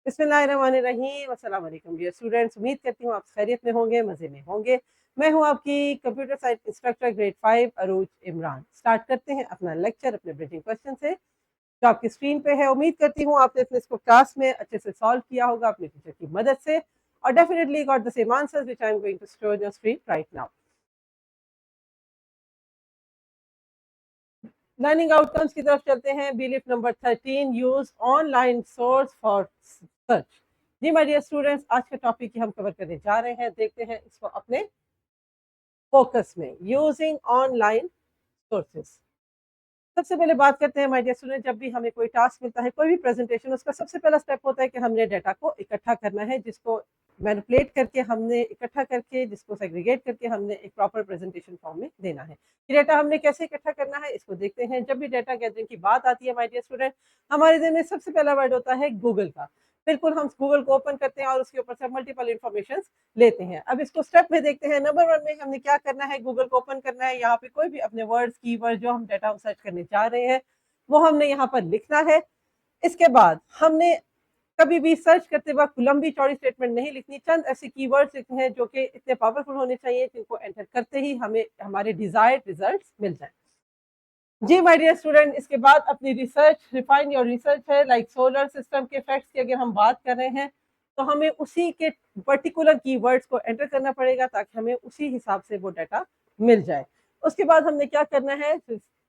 बिस्मिल्लाहिर्रहमानिर्रहीम। अस्सलाम वालेकुम डियर स्टूडेंट्स, उम्मीद करती हूँ आप खैरियत में होंगे, मज़े में होंगे। मैं हूँ आपकी कंप्यूटर साइंस इंस्ट्रक्टर ग्रेड 5 अरूज इमरान। स्टार्ट करते हैं अपना लेक्चर अपने ब्रिजिंग क्वेश्चन से जो आपकी स्क्रीन पे है। उम्मीद करती हूँ आपने इसको क्लास में अच्छे से सॉल्व किया होगा अपने टीचर की मदद से और definitely got the same answers which I am going to show on your screen right now. Learning outcomes की तरफ चलते हैं। Belief number 13, use online source for search. जी माय डियर स्टूडेंट्स, आज के टॉपिक की हम कवर करने जा रहे हैं। देखते हैं इसको अपने फोकस में, यूजिंग ऑनलाइन सोर्सेस। सबसे पहले बात करते हैं माय डियर स्टूडेंट, जब भी हमें कोई टास्क मिलता है, कोई भी प्रेजेंटेशन, उसका सबसे पहला स्टेप होता है कि हमने डाटा को इकट्ठा करना है, जिसको मैनिपुलेट करके हमने इकट्ठा करके, जिसको सेग्रीगेट करके हमने एक प्रॉपर प्रेजेंटेशन फॉर्म में देना है। ये डाटा हमने कैसे इकट्ठा करना है इसको देखते हैं। जब भी डाटा गैदरिंग की बात आती है माय डियर स्टूडेंट, हमारे दिन में सबसे पहला वर्ड होता है गूगल का। बिल्कुल, हम गूगल को ओपन करते हैं और उसके ऊपर से मल्टीपल इंफॉर्मेशन लेते हैं। अब इसको स्टेप में देखते हैं। नंबर 1 में हमने क्या करना है, गूगल को ओपन करना है। यहाँ पे कोई भी अपने वर्ड्स, कीवर्ड जो हम डाटा सर्च करने जा रहे हैं वो हमने यहाँ पर लिखना है। इसके बाद हमने कभी भी सर्च करते वक्त लंबी चौड़ी स्टेटमेंट नहीं लिखनी। चंद ऐसे कीवर्ड्स लिखने हैं जो कि इतने पावरफुल होने चाहिए जिनको एंटर करते ही हमें हमारे डिजायर्ड रिजल्ट्स मिल जाए। जी माय डियर स्टूडेंट, इसके बाद अपनी रिसर्च, रिफाइन योर रिसर्च है। लाइक सोलर सिस्टम के फैक्ट्स की अगर हम बात कर रहे हैं तो हमें उसी के पर्टिकुलर कीवर्ड्स को एंटर करना पड़ेगा ताकि हमें उसी हिसाब से वो डाटा मिल जाए। उसके बाद हमने क्या करना है,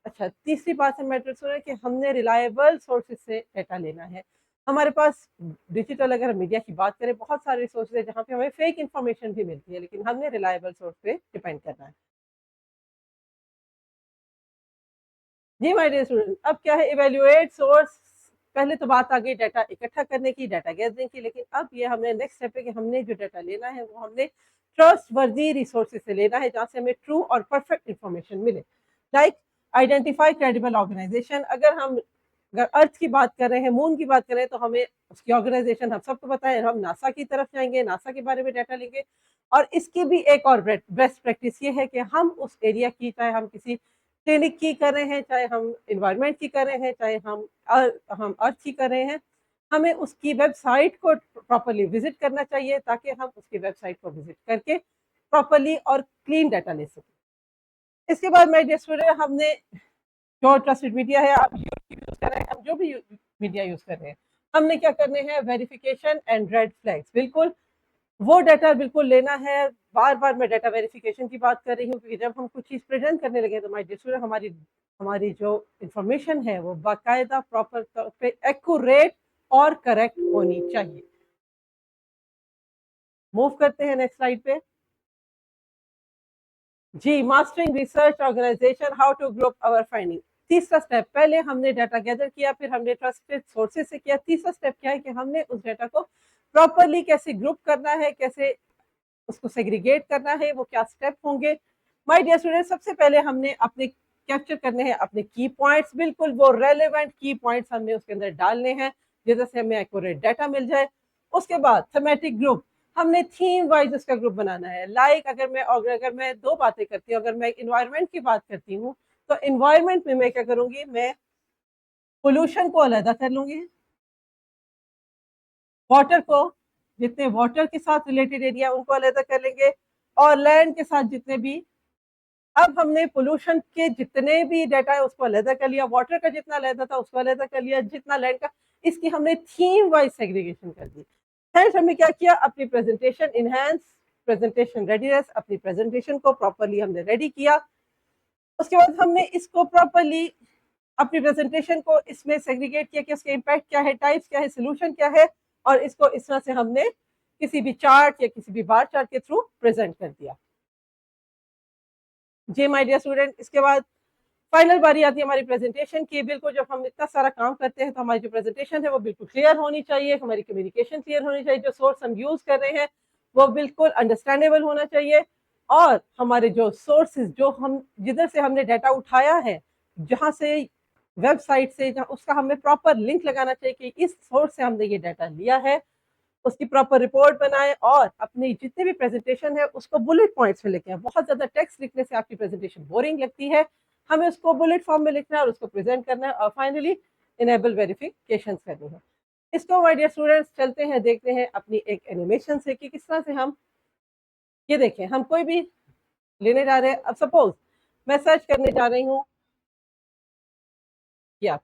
अच्छा तीसरी बात है मैटर स्टूडेंट कि हमने रिलायबल सोर्सेज से डाटा लेना है। हमारे पास डिजिटल, अगर मीडिया की बात करें, बहुत सारे रिसोर्सेज है जहाँ पे हमें फेक इन्फॉर्मेशन भी मिलती है, लेकिन हमने रिलायबल सोर्स पे डिपेंड करना है। जी माय डियर स्टूडेंट, अब क्या है, इवेल्युएट सोर्स। पहले तो बात आ गई डाटा इकट्ठा करने की, डाटा गैदरिंग की, लेकिन अब ये हमने नेक्स्ट स्टेप है कि हमने जो डाटा लेना है वो हमने ट्रस्ट वर्दी रिसोर्सेज से लेना है, जहाँ से हमें ट्रू और परफेक्ट इंफॉर्मेशन मिले। Like identify credible organization. अगर अर्थ की बात कर रहे हैं, मून की बात कर रहे हैं, तो हमें उसकी ऑर्गेनाइजेशन हम सबको पता है। हम नासा की तरफ जाएंगे, नासा के बारे में डाटा लेंगे। और इसकी भी एक और बेस्ट प्रैक्टिस ये है कि हम उस एरिया की, चाहे हम किसी क्लिनिक की कर रहे हैं, चाहे हम इन्वायरमेंट की कर रहे हैं, चाहे हम अर्थ की कर रहे हैं, हमें उसकी वेबसाइट को प्रॉपर्ली विजिट करना चाहिए ताकि हम उसकी वेबसाइट को विजिट करके प्रॉपर्ली और क्लीन डाटा ले सकें। इसके बाद मैं स्टूडेंट, हमने जो ट्रस्टेड मीडिया है, आप यूट्यूब यूज कर रहे हैं, हम जो भी मीडिया यूज कर रहे हैं, हमने क्या करने हैं, वेरिफिकेशन एंड रेड फ्लैग्स। बिल्कुल वो डाटा बिल्कुल लेना है। बार बार मैं डाटा वेरिफिकेशन की बात कर रही हूँ क्योंकि जब हम कुछ चीज़ प्रेजेंट करने लगे तो माय डियर स्टूडेंट, हमारी हमारी जो इंफॉर्मेशन है वो बाकायदा प्रॉपर तौर पे एक्यूरेट और करेक्ट होनी चाहिए। मूव करते हैं नेक्स्ट स्लाइड पे। जी, mastering research organisation, how to group our finding. तीसरा स्टेप, पहले हमने डाटा गैदर किया, फिर हमने ट्रस्टेड सोर्सेज से किया। तीसरा स्टेप क्या है कि हमने उस डाटा को प्रॉपरली कैसे ग्रुप करना है, कैसे उसको सेग्रीगेट करना है, वो क्या स्टेप होंगे। माय डियर स्टूडेंट, सबसे पहले हमने अपने कैप्चर करने हैं अपने की पॉइंट्स। बिल्कुल वो रेलेवेंट की पॉइंट्स हमने उसके अंदर डालने हैं जिससे हमें एक्यूरेट डाटा मिल जाए। उसके बाद थीमेटिक ग्रुप, हमने थीम वाइज उसका ग्रुप बनाना है। लाइक अगर मैं दो बातें करती हूँ, अगर मैं इन्वायरमेंट की बात करती हूँ तो इन्वायरमेंट में मैं क्या करूंगी, मैं पोल्यूशन को अलग कर लूंगी, वाटर को, जितने वाटर के साथ रिलेटेड एरिया उनको अलग कर लेंगे, और लैंड के साथ जितने भी। अब हमने पोल्यूशन के जितने भी डाटा है उसको अलग कर लिया, वाटर का जितना अलग था उसको अलग कर लिया, जितना लैंड का, इसकी हमने थीम वाइज सेग्रीगेशन कर दी। नेक्स्ट हमने क्या किया, अपनी प्रेजेंटेशन इनहेंस, प्रेजेंटेशन रेडीनेस, अपनी प्रेजेंटेशन को प्रॉपरली हमने रेडी किया। उसके बाद हमने इसको प्रॉपरली अपनी प्रेजेंटेशन को इसमें सेग्रीगेट किया कि उसके इम्पैक्ट क्या है, टाइप्स क्या है, सोल्यूशन क्या है, और इसको इस तरह से हमने किसी भी चार्ट या किसी भी बार चार्ट के थ्रू प्रेजेंट कर दिया। जी माय डियर स्टूडेंट, इसके बाद फाइनल बारी आती है हमारी प्रेजेंटेशन की। बिल्कुल जब हम इतना सारा काम करते हैं तो हमारी जो प्रेजेंटेशन है वो बिल्कुल क्लियर होनी चाहिए, हमारी कम्युनिकेशन क्लियर होनी चाहिए, जो सोर्स हम यूज कर रहे हैं वो बिल्कुल अंडरस्टैंडेबल होना चाहिए, और हमारे जो सोर्सेज, जो हम जिधर से हमने डाटा उठाया है, जहाँ से वेबसाइट से, जहाँ उसका हमें प्रॉपर लिंक लगाना चाहिए कि इस सोर्स से हमने ये डाटा लिया है। उसकी प्रॉपर रिपोर्ट बनाएं और अपनी जितने भी प्रेजेंटेशन है उसको बुलेट पॉइंट्स में लिखें। बहुत ज़्यादा टेक्स्ट लिखने से आपकी प्रेजेंटेशन बोरिंग लगती है, हमें उसको बुलेट फॉर्म में लिखना है और उसको प्रेजेंट करना है, और फाइनली इनेबल वेरिफिकेशन करनी है। इसको माय डियर स्टूडेंट्स चलते हैं देखते हैं अपनी एक एनिमेशन से कि किस तरह से हम ये देखें हम कोई भी लेने जा रहे हैं। अब सपोज मैं सर्च करने जा रही हूँ या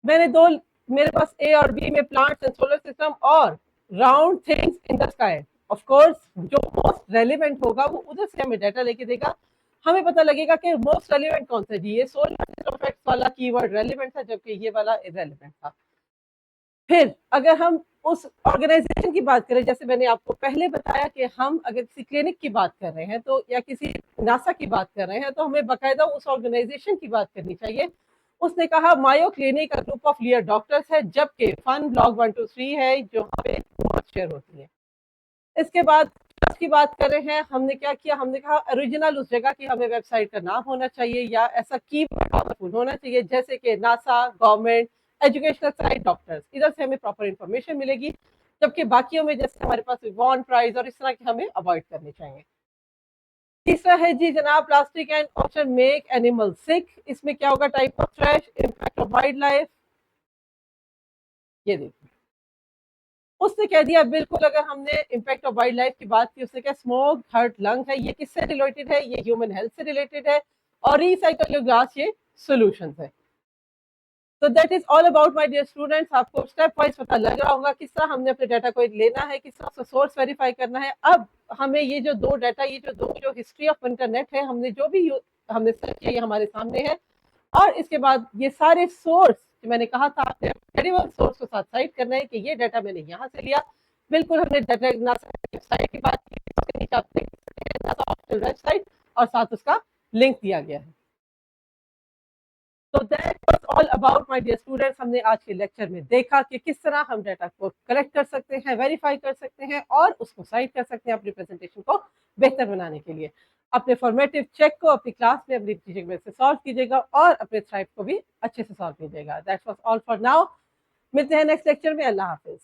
मैंने दो मेरे पास ए और बी में प्लांट्स एंड सोलर सिस्टम और round things in the sky. Of course जो मोस्ट रेलिवेंट होगा वो उधर से हमें डाटा लेके देगा। हमें पता लगेगा कि मोस्ट रेलिवेंट कौन सा जी, ये सोलर सिस्टम फैक्ट्स वाला कीवर्ड रेलिवेंट था जबकि ये वाला इरेलीवेंट था। फिर अगर हम उस ऑर्गेनाइजेशन की बात करें, जैसे मैंने आपको पहले बताया कि हम अगर किसी क्लिनिक की बात कर रहे हैं तो या किसी नासा की बात कर रहे हैं तो हमें बाकायदा उस ऑर्गेनाइजेशन की बात करनी चाहिए। उसने कहा मायो क्लिनिक का ग्रुप ऑफ लीडर डॉक्टर्स है, जबकि फन ब्लॉग 123 है जो वहाँ पे शेयर होती है। इसके बाद ट्रस्ट की बात कर रहे हैं, हमने क्या किया, हमने कहा ओरिजिनल उस जगह की हमें वेबसाइट का नाम होना चाहिए या ऐसा कीवर्ड पावरफुल होना चाहिए जैसे कि NASA, government, educational site, doctors. इधर से हमें प्रॉपर इंफॉर्मेशन मिलेगी, जबकि बाकियों में जैसे हमारे पास वॉन प्राइज और इस तरह के हमें अवॉइड करने चाहिए। तीसरा है जी जनाब plastic and option make animal sick. इसमें क्या होगा, type of trash, impact of wild life. ये देखिए उसने कह दिया बिल्कुल, अगर हमने इम्पैक्ट ऑफ वाइल्ड लाइफ की बात की उसने कहा स्मोक हर्ट लंग है। ये किससे रिलेटेड है, ये ह्यूमन हेल्थ से रिलेटेड है और रिसाइकल ग्लास ये सोल्यूशन है। तो that is all about my dear students. आपको स्टेप वाइज पता लग रहा होगा किस तरह हमने अपने डाटा को लेना है, किस तरह से सोर्स वेरीफाई करना है। अब हमें ये जो दो डाटा, ये जो हिस्ट्री ऑफ इंटरनेट है, हमने जो भी हमने सर्च किया ये हमारे सामने है। और इसके बाद ये सारे सोर्स जो मैंने कहा था आपने क्रेडिबल सोर्स को साथ साइड करना है कि ये डाटा मैंने यहाँ से लिया। बिल्कुल हमने डाटा वेबसाइट की बात की, वेबसाइट और साथ उसका लिंक दिया गया है। तो that was all about my dear students. हमने आज के लेक्चर में देखा कि किस तरह हम डाटा को कलेक्ट कर सकते हैं, वेरीफाई कर सकते हैं और उसको साइट कर सकते हैं अपनी प्रेजेंटेशन को बेहतर बनाने के लिए। अपने फॉर्मेटिव चेक को अपनी क्लास में अपनी टीचिंग में से सॉल्व कीजिएगा और अपने थ्राइव को भी अच्छे से सॉल्व कीजिएगा। That was all for now. मिलते हैं नेक्स्ट लेक्चर में। अल्लाह हाफिज।